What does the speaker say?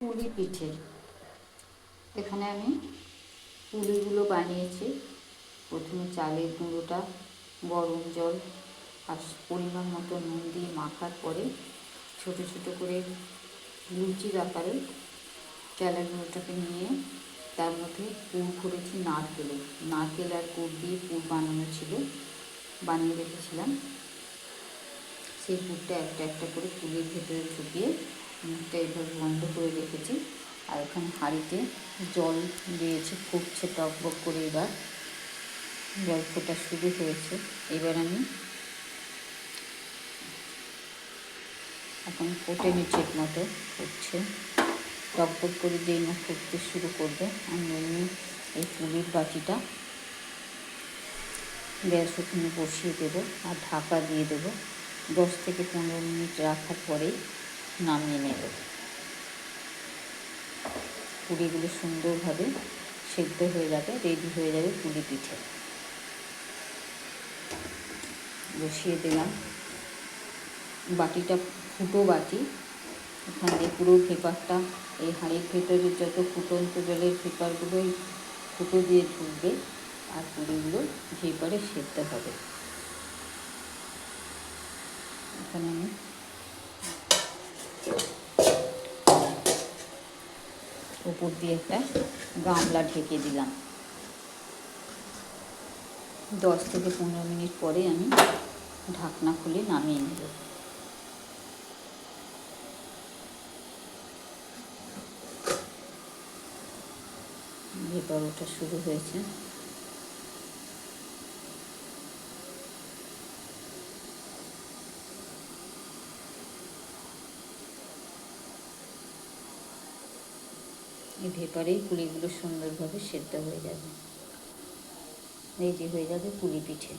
পুলি পিঠে। এখানে আমি পুলিগুলো বানিয়েছি। প্রথমে চালের গুঁড়োটা গরম জল আর পরিমাণ মতো নুন দিয়ে মাখার পরে ছোটো ছোটো করে লুচির আকারে চালের গুঁড়োটাকে নিয়ে তার মধ্যে পুর করেছি নারকেল আর গুড় দিয়ে পুর বানানো ছিল, বানিয়ে রেখেছিলাম। সেই পুরটা একটা একটা করে পুলির ভেতরে ঢুকিয়ে মুখটা এইভাবে বন্ধ করে রেখেছি। আর এখানে হাঁড়িতে জল দিয়েছি, ফুটছে টকবক করে। এবার জল ফোটা শুরু হয়েছে। এবার আমি এখন ফোটেনি ঠিক মতো, ফুটছে টকবক করে। যেই না ফুটতে শুরু করবে আমি এই পুলির বাটিটা গ্যাস ওখানে বসিয়ে দেবো আর ঢাকা দিয়ে দেবো। 10 থেকে 15 মিনিট রাখার পরেই নামিয়ে নেব। পুলিগুলো সুন্দরভাবে সেদ্ধ হয়ে যাবে, রেডি হয়ে যাবে পুলি পিঠে। বসিয়ে দিলাম। বাটিটা ফুটো বাটি, এখান দিয়ে পুরো ভেপারটা এই হাঁড়ির ভেতরের যত ফুটন্ত জলের ভেপারগুলোই ফুটো দিয়ে ঢুকবে আর পুলিগুলো ভেপারে সেদ্ধ হবে। এখানে আমি উপর দিয়ে একটা গামলা ঢেকে দিলাম। 10 থেকে 15 মিনিট পরে আমি ঢাকনা খুলে নামিয়ে নেব। ভেপার ওঠা শুরু হয়েছে। এই ভেপারেই পুলিগুলো সুন্দরভাবে সেদ্ধ হয়ে যাবে। এই যে হয়ে যাবে পুলি পিঠে।